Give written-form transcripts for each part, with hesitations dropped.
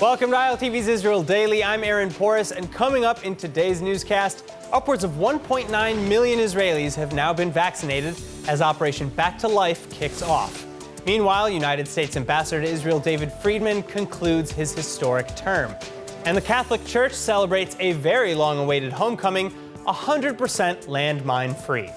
Welcome to ILTV's Israel Daily. I'm Aaron Porras, and coming up in today's newscast, upwards of 1.9 million Israelis have now been vaccinated as Operation Back to Life kicks off. Meanwhile, United States Ambassador to Israel David Friedman concludes his historic term. And the Catholic Church celebrates a very long-awaited homecoming, 100% landmine-free.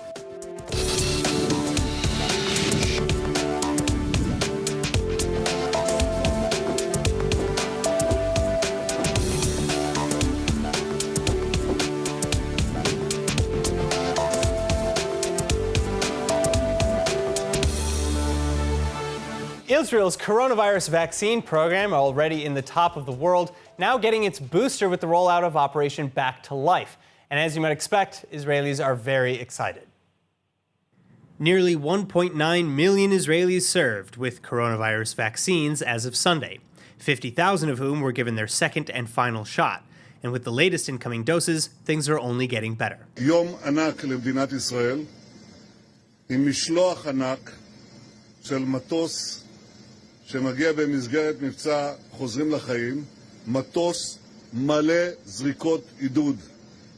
Israel's coronavirus vaccine program, already in the top of the world, now getting its booster with the rollout of Operation Back to Life. And as you might expect, Israelis are very excited. Nearly 1.9 million Israelis served with coronavirus vaccines as of Sunday, 50,000 of whom were given their second and final shot. And with the latest incoming doses, things are only getting better. יום ענק למדינת ישראל, עם משלוח ענק של מטוס שמגיע במסגרת מבצע חוזרים לחיים, מטוס מלא זריקות עידוד.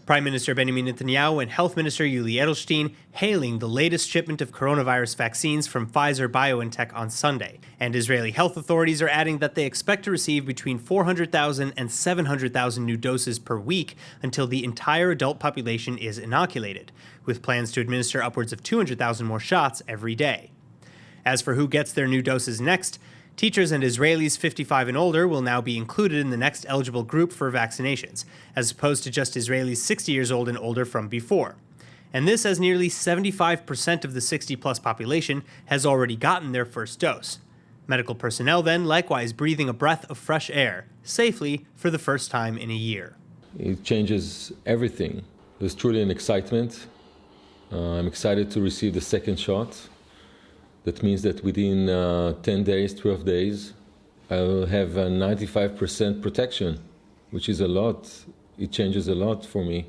Prime Minister Benjamin Netanyahu and Health Minister Yuli Edelstein hailing the latest shipment of coronavirus vaccines from Pfizer-BioNTech on Sunday. And Israeli health authorities are adding that they expect to receive between 400,000 and 700,000 new doses per week until the entire adult population is inoculated, with plans to administer upwards of 200,000 more shots every day. As for who gets their new doses next, teachers and Israelis 55 and older will now be included in the next eligible group for vaccinations, as opposed to just Israelis 60 years old and older from before. And this as nearly 75% of the 60-plus population has already gotten their first dose. Medical personnel then likewise breathing a breath of fresh air, safely for the first time in a year. It changes everything. There's truly an excitement. I'm excited to receive the second shot. That means that within 10 days, 12 days, I will have a 95% protection, which is a lot. It changes a lot for me.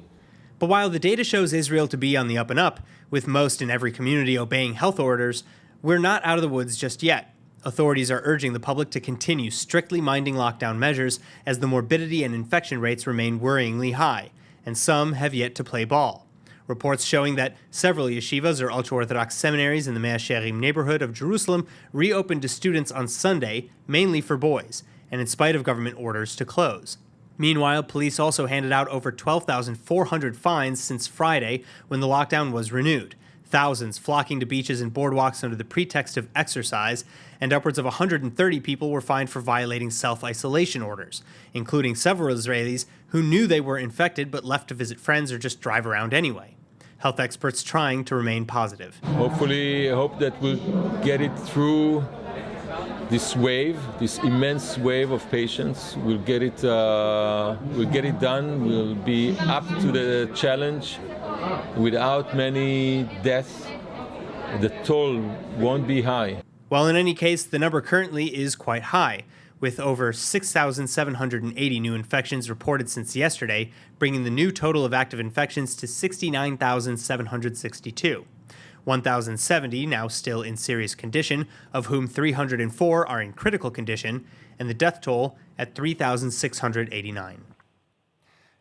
But while the data shows Israel to be on the up and up, with most in every community obeying health orders, we're not out of the woods just yet. Authorities are urging the public to continue strictly minding lockdown measures as the morbidity and infection rates remain worryingly high, and some have yet to play ball. Reports showing that several yeshivas or ultra-Orthodox seminaries in the Mea Shearim neighborhood of Jerusalem reopened to students on Sunday, mainly for boys, and in spite of government orders to close. Meanwhile, police also handed out over 12,400 fines since Friday when the lockdown was renewed, thousands flocking to beaches and boardwalks under the pretext of exercise, and upwards of 130 people were fined for violating self-isolation orders, including several Israelis who knew they were infected but left to visit friends or just drive around anyway. Health experts trying to remain positive. Hopefully, I hope that we'll get it through this wave, this immense wave of patients. We'll get it done. We'll be up to the challenge without many deaths. The toll won't be high. Well, in any case, the number currently is quite high, with over 6,780 new infections reported since yesterday, bringing the new total of active infections to 69,762. 1,070 now still in serious condition, of whom 304 are in critical condition, and the death toll at 3,689.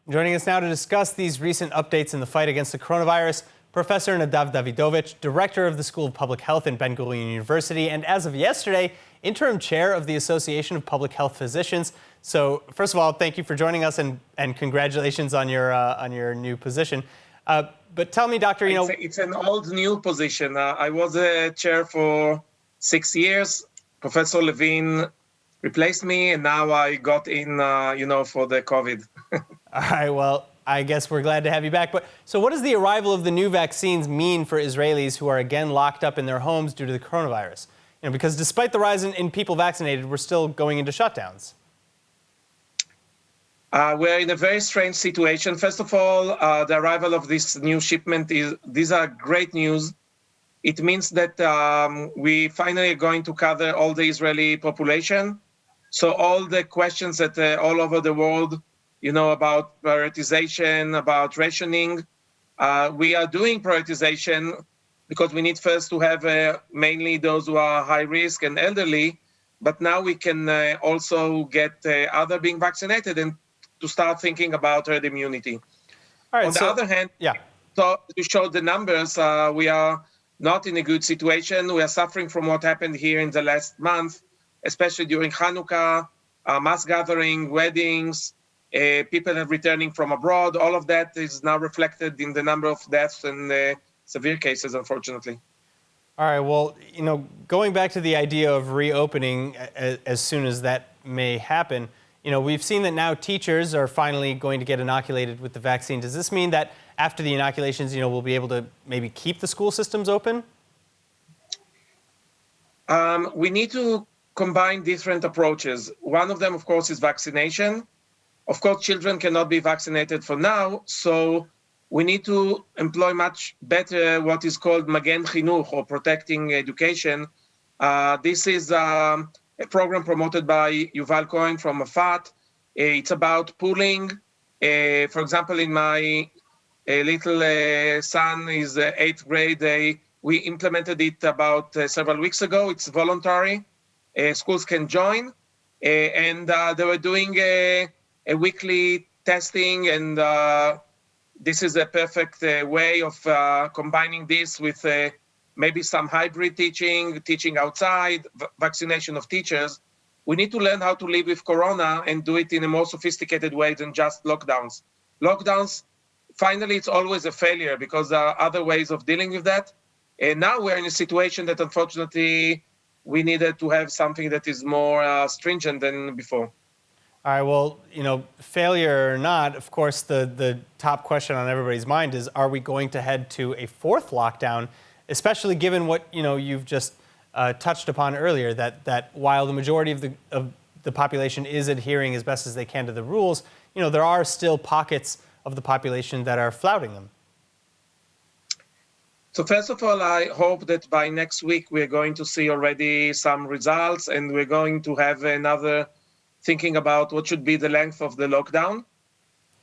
Joining us now to discuss these recent updates in the fight against the coronavirus, Professor Nadav Davidovich, Director of the School of Public Health in Ben-Gurion University, and as of yesterday, Interim Chair of the Association of Public Health Physicians. So, first of all, thank you for joining us, and congratulations on your new position. But tell me, Doctor, It's an old new position. I was a chair for 6 years. Professor Levine replaced me, and now I got in, for the COVID. All right, well, I guess we're glad to have you back. But so what does the arrival of the new vaccines mean for Israelis who are again locked up in their homes due to the coronavirus? Because despite the rise in people vaccinated, we're still going into shutdowns. We're in a very strange situation. First of all, the arrival of this new shipment these are great news. It means that we finally are going to cover all the Israeli population. So all the questions that all over the world, about prioritization, about rationing, we are doing prioritization because we need first to have mainly those who are high risk and elderly. but now we can also get other being vaccinated and to start thinking about herd immunity. All right, On the other hand, so to show the numbers, we are not in a good situation. We are suffering from what happened here in the last month, especially during Hanukkah, mass gathering, weddings, people are returning from abroad. All of that is now reflected in the number of deaths and severe cases, unfortunately. All right, well, going back to the idea of reopening as soon as that may happen, we've seen that now teachers are finally going to get inoculated with the vaccine. Does this mean that after the inoculations, we'll be able to maybe keep the school systems open? We need to combine different approaches. One of them, of course, is vaccination. Of course, children cannot be vaccinated for now, so we need to employ much better what is called Magen Chinuch, or protecting education. This is a program promoted by Yuval Cohen from AFAT. It's about pooling. For example, in my little son is 8th grade. We implemented it about several weeks ago. It's voluntary. Schools can join. And they were doing a weekly testing, and this is a perfect way of combining this with maybe some hybrid teaching outside, vaccination of teachers. We need to learn how to live with Corona and do it in a more sophisticated way than just lockdowns. Lockdowns, finally, it's always a failure because there are other ways of dealing with that. And now we're in a situation that, unfortunately, we needed to have something that is more stringent than before. All right, well, failure or not, of course, the top question on everybody's mind is, are we going to head to a fourth lockdown, especially given what, you've just touched upon earlier, that while the majority of the population is adhering as best as they can to the rules, there are still pockets of the population that are flouting them. So first of all, I hope that by next week we're going to see already some results, and we're going to have another thinking about what should be the length of the lockdown.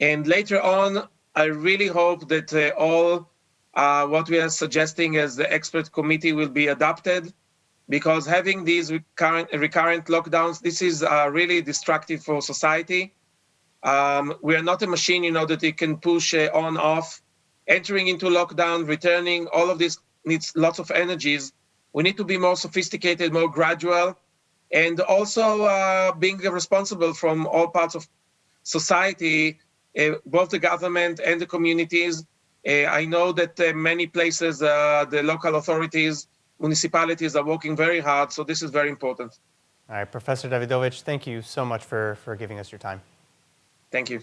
And later on, I really hope that all what we are suggesting as the expert committee will be adopted, because having these recurrent lockdowns, this is really destructive for society. We are not a machine, that it can push on, off. Entering into lockdown, returning, all of this needs lots of energies. We need to be more sophisticated, more gradual, and also being responsible from all parts of society, both the government and the communities. I know that many places, the local authorities, municipalities are working very hard, so this is very important. All right, Professor Davidovich, thank you so much for giving us your time. Thank you.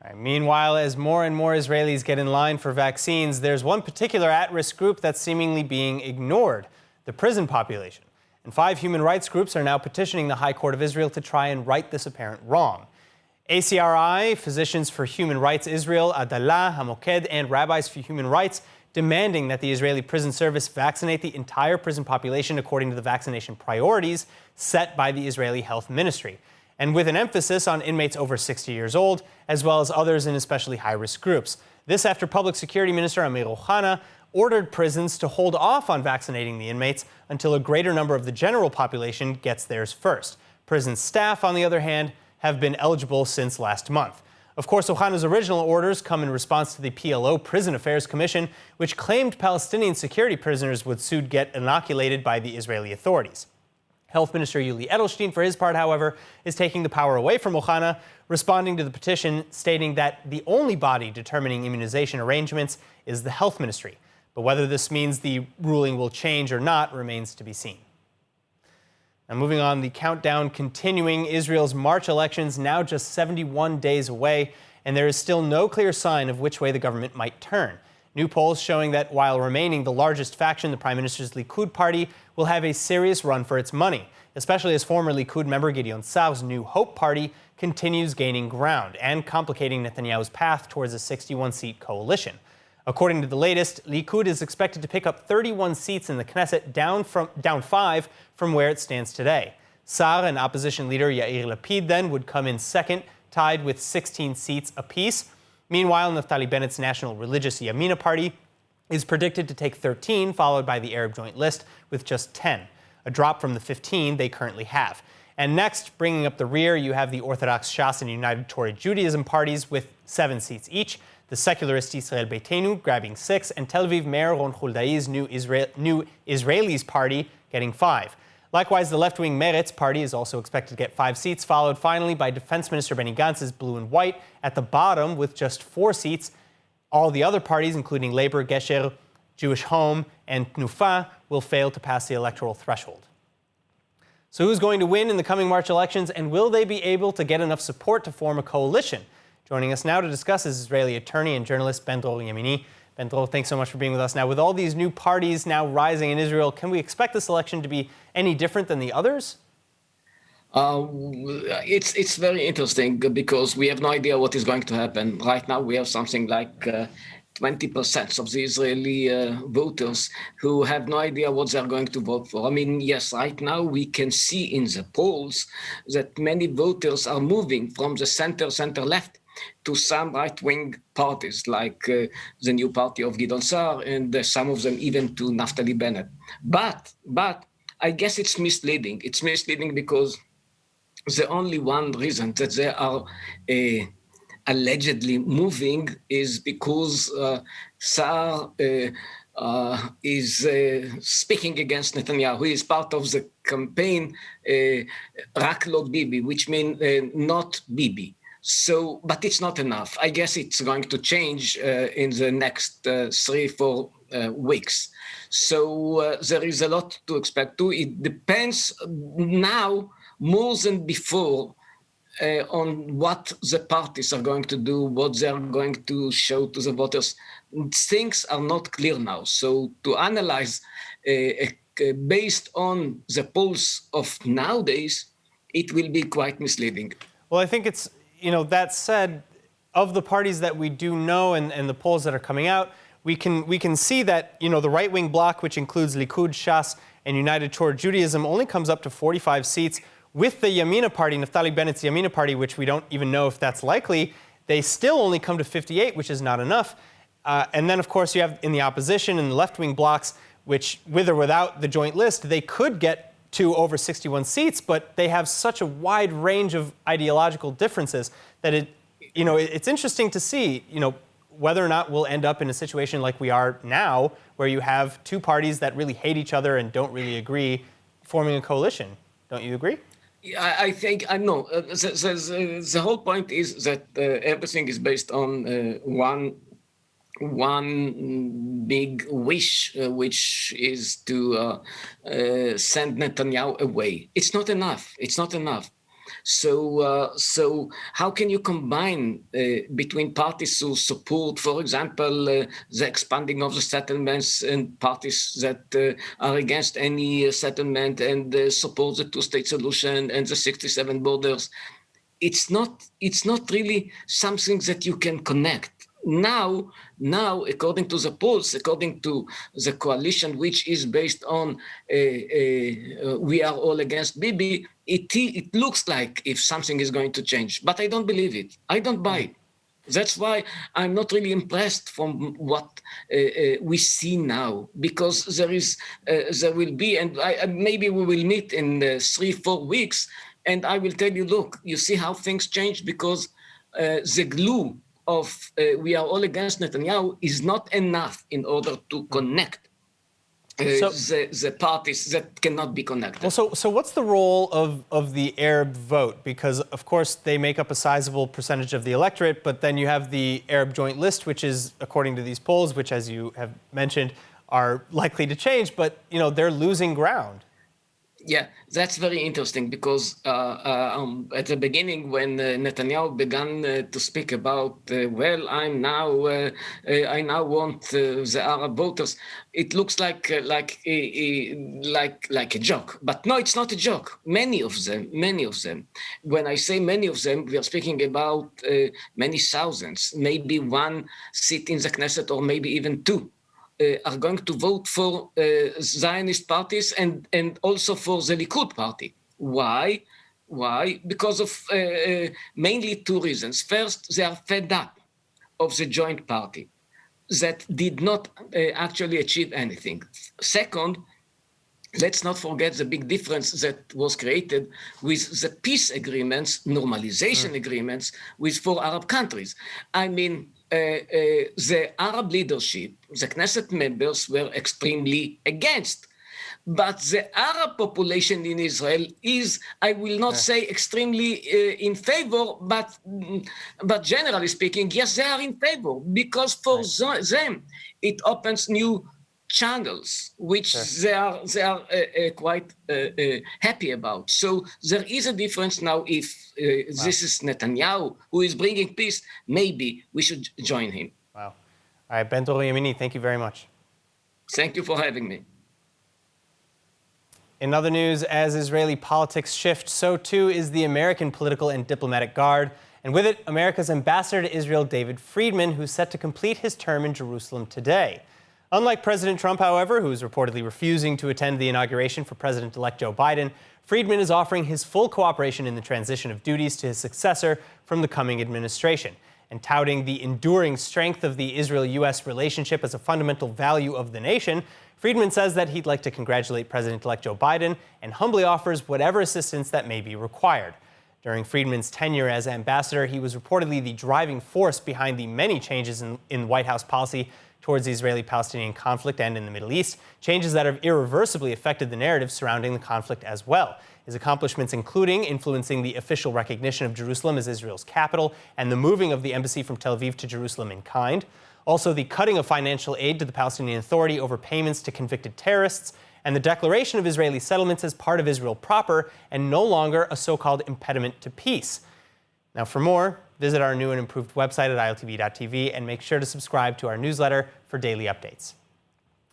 All right, meanwhile, as more and more Israelis get in line for vaccines, there's one particular at-risk group that's seemingly being ignored, the prison population. And 5 human rights groups are now petitioning the High Court of Israel to try and right this apparent wrong. ACRI, Physicians for Human Rights Israel, Adalah, Hamoked, and Rabbis for Human Rights demanding that the Israeli Prison Service vaccinate the entire prison population according to the vaccination priorities set by the Israeli Health Ministry, and with an emphasis on inmates over 60 years old, as well as others in especially high-risk groups. This after Public Security Minister Amir Ohana ordered prisons to hold off on vaccinating the inmates until a greater number of the general population gets theirs first. Prison staff, on the other hand, have been eligible since last month. Of course, Ohana's original orders come in response to the PLO Prison Affairs Commission, which claimed Palestinian security prisoners would soon get inoculated by the Israeli authorities. Health Minister Yuli Edelstein, for his part, however, is taking the power away from Ohana, responding to the petition, stating that the only body determining immunization arrangements is the Health Ministry. But whether this means the ruling will change or not remains to be seen. Now, moving on, the countdown continuing. Israel's March elections now just 71 days away, and there is still no clear sign of which way the government might turn. New polls showing that while remaining the largest faction, the Prime Minister's Likud party will have a serious run for its money, especially as former Likud member Gideon Sa'ar's New Hope party continues gaining ground and complicating Netanyahu's path towards a 61-seat coalition. According to the latest, Likud is expected to pick up 31 seats in the Knesset, down 5 from where it stands today. Sa'ar and opposition leader Yair Lapid then would come in second, tied with 16 seats apiece. Meanwhile, Naftali Bennett's National Religious Yamina party is predicted to take 13, followed by the Arab Joint List with just 10. a drop from the 15 they currently have. And next, bringing up the rear, you have the Orthodox Shas and United Torah Judaism parties with 7 seats each. The secularist Israel Beitenu grabbing 6, and Tel Aviv Mayor Ron Huldai's New Israelis party getting 5. Likewise, the left-wing Meretz party is also expected to get 5 seats, followed finally by Defense Minister Benny Gantz's Blue and White at the bottom with just 4 seats. All the other parties, including Labor, Gesher, Jewish Home, and Tnufa, will fail to pass the electoral threshold. So who's going to win in the coming March elections, and will they be able to get enough support to form a coalition? Joining us now to discuss is Israeli attorney and journalist Ben-Dror Yamini. Ben-Dror, thanks so much for being with us. Now, with all these new parties now rising in Israel, can we expect this election to be any different than the others? It's very interesting because we have no idea what is going to happen. Right now, we have something like 20% of the Israeli voters who have no idea what they're going to vote for. I mean, yes, right now we can see in the polls that many voters are moving from the center-left to some right-wing parties, like the new party of Gideon Sa'ar, and some of them even to Naftali Bennett. But I guess it's misleading. It's misleading because the only one reason that they are allegedly moving is because Sa'ar is speaking against Netanyahu. He is part of the campaign Rak Lo Bibi, which means not Bibi. So, but it's not enough. I guess it's going to change in the next 3-4 weeks. So there is a lot to expect too. It depends now more than before on what the parties are going to do, what they are going to show to the voters. Things are not clear now. So to analyze based on the polls of nowadays, it will be quite misleading. Well, I think it's, that said, of the parties that we do know and the polls that are coming out, we can see that, the right-wing bloc, which includes Likud, Shas, and United Torah Judaism, only comes up to 45 seats. With the Yamina party, Naftali Bennett's Yamina party, which we don't even know if that's likely, they still only come to 58, which is not enough. And then, of course, you have in the opposition and the left-wing blocs, which, with or without the joint list, they could get to over 61 seats, but they have such a wide range of ideological differences that it's interesting to see, whether or not we'll end up in a situation like we are now, where you have 2 parties that really hate each other and don't really agree, forming a coalition. Don't you agree? I think I know. The whole point is that everything is based on one big wish, which is to send Netanyahu away. It's not enough. It's not enough. So how can you combine between parties who support, for example, the expanding of the settlements and parties that are against any settlement and support the 2-state solution and the 67 borders? It's not really something that you can connect. Now, according to the polls, according to the coalition, which is based on we are all against Bibi, it looks like if something is going to change. But I don't believe it. I don't buy it. That's why I'm not really impressed from what we see now, because there will be, and maybe we will meet in 3-4 weeks, and I will tell you, look, you see how things change, because the glue of we are all against Netanyahu is not enough in order to connect the parties that cannot be connected. Well, so what's the role of the Arab vote? Because, of course, they make up a sizable percentage of the electorate, but then you have the Arab joint list, which is, according to these polls, which, as you have mentioned, are likely to change, but, they're losing ground. Yeah, that's very interesting because at the beginning, when Netanyahu began to speak about, I now want the Arab voters, it looks like a joke. But no, it's not a joke. Many of them. When I say many of them, we are speaking about many thousands, maybe 1 seat in the Knesset or maybe even 2. Are going to vote for Zionist parties and also for the Likud party. Why? Because of mainly 2 reasons. First, they are fed up of the joint party that did not actually achieve anything. Second, let's not forget the big difference that was created with the peace agreements, normalization agreements with 4 Arab countries. I mean, the Arab leadership, the Knesset members were extremely against. But the Arab population in Israel is, I will not say extremely in favor, but generally speaking, yes, they are in favor, because for them, it opens new channels, which they are quite happy about. So there is a difference now. If this is Netanyahu who is bringing peace, maybe we should join him. Wow. All right, Bentol Yamini, thank you very much. Thank you for having me. In other news, as Israeli politics shift, so too is the American political and diplomatic guard. And with it, America's ambassador to Israel, David Friedman, who's set to complete his term in Jerusalem today. Unlike President Trump, however, who is reportedly refusing to attend the inauguration for President-elect Joe Biden, Friedman is offering his full cooperation in the transition of duties to his successor from the coming administration. And touting the enduring strength of the Israel-U.S. relationship as a fundamental value of the nation, Friedman says that he'd like to congratulate President-elect Joe Biden and humbly offers whatever assistance that may be required. During Friedman's tenure as ambassador, he was reportedly the driving force behind the many changes in White House policy towards the Israeli-Palestinian conflict and in the Middle East, changes that have irreversibly affected the narrative surrounding the conflict as well. His accomplishments including influencing the official recognition of Jerusalem as Israel's capital and the moving of the embassy from Tel Aviv to Jerusalem in kind. Also, the cutting of financial aid to the Palestinian Authority over payments to convicted terrorists, and the declaration of Israeli settlements as part of Israel proper and no longer a so-called impediment to peace. Now, for more, visit our new and improved website at ILTV.tv and make sure to subscribe to our newsletter for daily updates.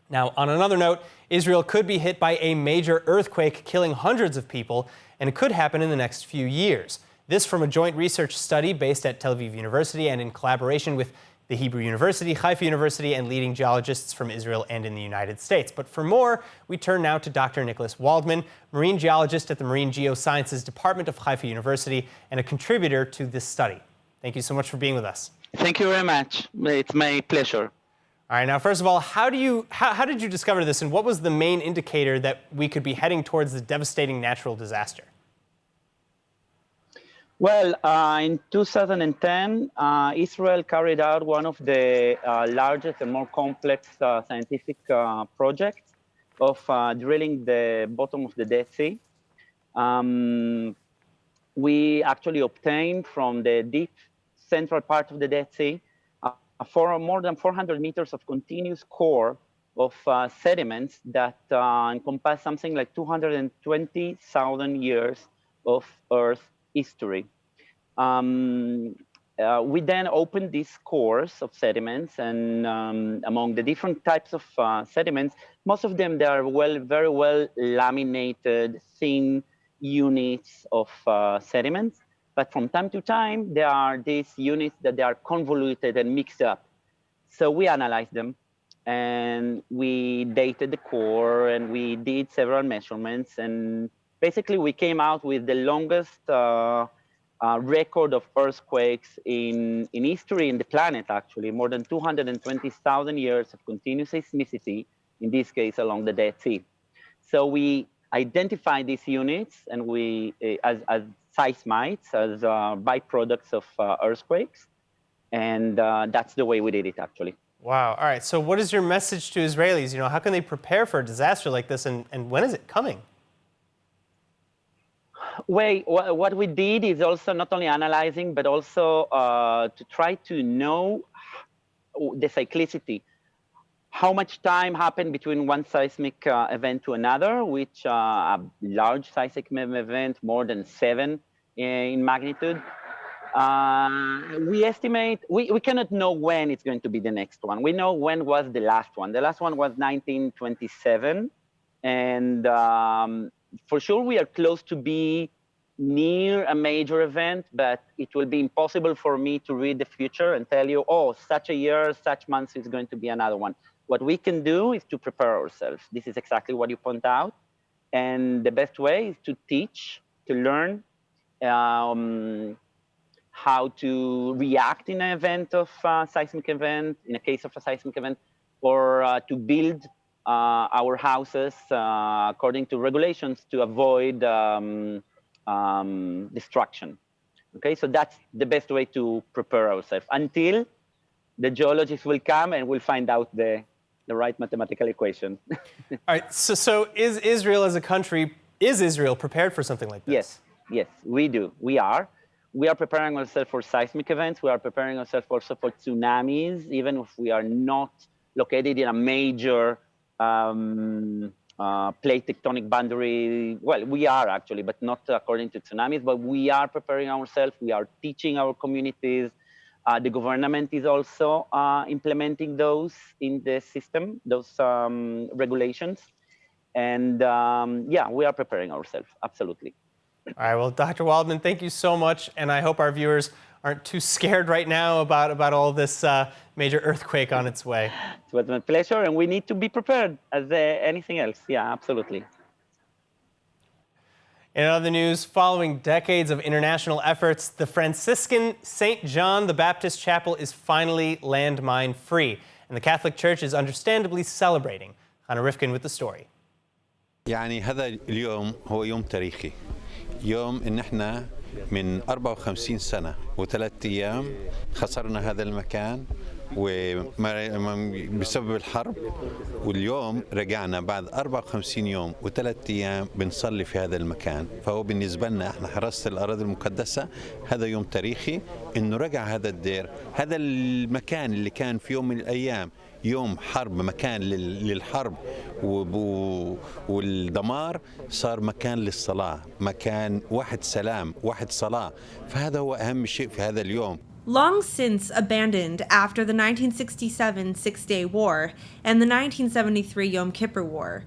Now, on another note, Israel could be hit by a major earthquake killing hundreds of people, and it could happen in the next few years. This from a joint research study based at Tel Aviv University and in collaboration with the Hebrew University, Haifa University, and leading geologists from Israel and in the United States. But for more, we turn now to Dr. Nicholas Waldman, marine geologist at the Marine Geosciences Department of Haifa University and a contributor to this study. Thank you so much for being with us. Thank you very much. It's my pleasure. All right, now, first of all, how did you discover this, and what was the main indicator that we could be heading towards the devastating natural disaster? Well, in 2010, Israel carried out one of the largest and more complex scientific projects of drilling the bottom of the Dead Sea. We actually obtained from the deep central part of the Dead Sea for more than 400 meters of continuous core of sediments that encompass something like 220,000 years of Earth history. We then opened these cores of sediments, and among the different types of sediments, most of them, they are very well laminated, thin units of sediments. But from time to time, there are these units that they are convoluted and mixed up. So we analyzed them, and we dated the core, and we did several measurements, and basically we came out with the longest record of earthquakes in history in the planet, actually, more than 220,000 years of continuous seismicity, in this case along the Dead Sea. So we identified these units, and we, as seismites, as byproducts of earthquakes, and that's the way we did it, actually. Wow. All right. So what is your message to Israelis? You know, how can they prepare for a disaster like this, and when is it coming? Well, what we did is also not only analyzing, but also to try to know the cyclicity. How much time happened between one seismic event to another, which a large seismic event, more than 7 in magnitude. We estimate, we cannot know when it's going to be the next one. We know when was the last one. The last one was 1927. And for sure, we are close to be near a major event, but it will be impossible for me to read the future and tell you, oh, such a year, such months is going to be another one. What we can do is to prepare ourselves. This is exactly what you point out. And the best way is to teach, to learn how to react in an event of seismic event, in a case of a seismic event, or to build our houses according to regulations to avoid destruction. Okay, so that's the best way to prepare ourselves until the geologists will come and we'll find out the right mathematical equation. All right, so is Israel as a country, is Israel prepared for something like this? Yes, we do. We are preparing ourselves for seismic events. We are preparing ourselves also for tsunamis, even if we are not located in a major plate tectonic boundary. Well, we are actually, but not according to tsunamis, but we are preparing ourselves. We are teaching our communities. The government is also implementing those in the system, those regulations. And yeah, we are preparing ourselves, absolutely. All right, well, Dr. Waldman, thank you so much. And I hope our viewers aren't too scared right now about all this major earthquake on its way. It was my pleasure, and we need to be prepared as anything else. Yeah, absolutely. In other news, following decades of international efforts, the Franciscan St. John the Baptist Chapel is finally landmine-free, and the Catholic Church is understandably celebrating. Hannah Rifkin with the story. يعني هذا اليوم هو يوم تاريخي. يوم إن إحنا من 54 سنة و3 أيام خسرنا هذا المكان بسبب الحرب، واليوم رجعنا بعد 54 يوم و3 أيام بنصلي في هذا المكان. فهو بالنسبة لنا احنا حراسة الأراضي المقدسة هذا يوم تاريخي إنه رجع هذا الدير، هذا المكان اللي كان في يوم من الأيام يوم حرب، مكان للحرب والدمار، صار مكان للصلاة، مكان واحد سلام، واحد صلاة. فهذا هو أهم شيء في هذا اليوم. Long since abandoned after the 1967 Six-Day War and the 1973 Yom Kippur War,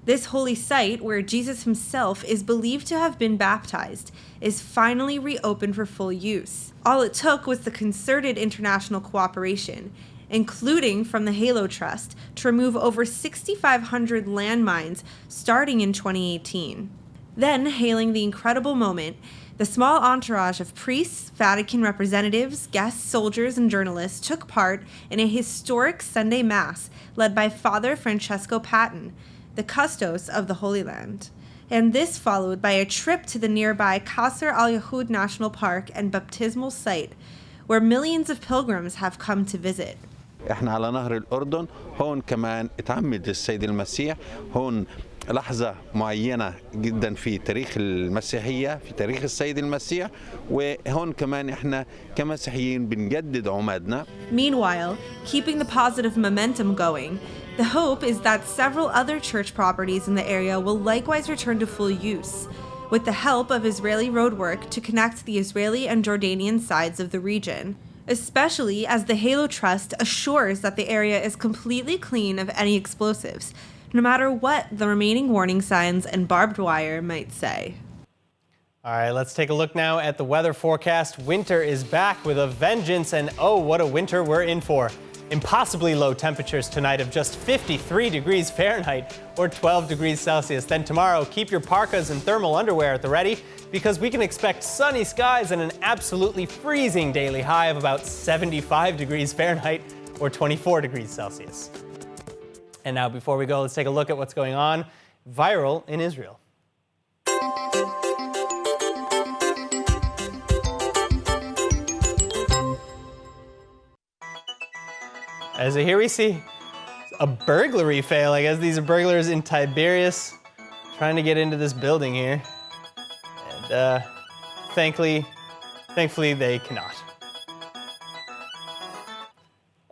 this holy site, where Jesus himself is believed to have been baptized, is finally reopened for full use. All it took was the concerted international cooperation, including from the Halo Trust, to remove over 6,500 landmines starting in 2018. Then, hailing the incredible moment, the small entourage of priests, Vatican representatives, guests, soldiers, and journalists took part in a historic Sunday Mass led by Father Francesco Patton, the custos of the Holy Land. And this followed by a trip to the nearby Qasr al-Yahud National Park and baptismal site, where millions of pilgrims have come to visit. احنا على نهر الأردن، هون كمان اتعمد السيد المسيح، هون لحظة معينة جدا في تاريخ المسيحية، في تاريخ السيد المسيح، وهون كمان احنا كمسيحيين بنجدد عمادنا. Meanwhile, keeping the positive momentum going, the hope is that several other church properties in the area will likewise return to full use, with the help of Israeli roadwork to connect the Israeli and Jordanian sides of the region, especially as the Halo Trust assures that the area is completely clean of any explosives, no matter what the remaining warning signs and barbed wire might say. All right, let's take a look now at the weather forecast. Winter is back with a vengeance, and oh, what a winter we're in for. Impossibly low temperatures tonight of just 53 degrees Fahrenheit or 12 degrees Celsius. Then tomorrow, keep your parkas and thermal underwear at the ready, because we can expect sunny skies and an absolutely freezing daily high of about 75 degrees Fahrenheit or 24 degrees Celsius. And now, before we go, let's take a look at what's going on viral in Israel. As here we see a burglary fail. I guess these are burglars in Tiberias trying to get into this building here. And thankfully they cannot.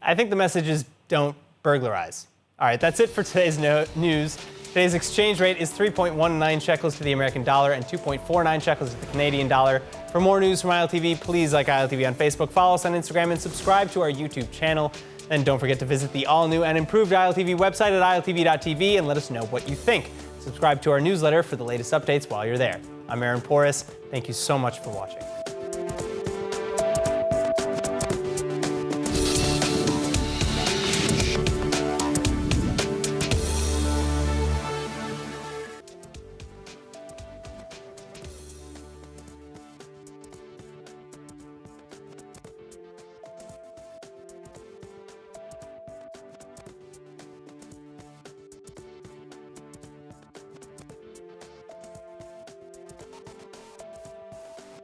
I think the message is don't burglarize. All right, that's it for today's news. Today's exchange rate is 3.19 shekels to the American dollar and 2.49 shekels to the Canadian dollar. For more news from ILTV, please like ILTV on Facebook, follow us on Instagram, and subscribe to our YouTube channel. And don't forget to visit the all-new and improved ILTV website at iltv.tv and let us know what you think. Subscribe to our newsletter for the latest updates while you're there. I'm Aaron Porras. Thank you so much for watching.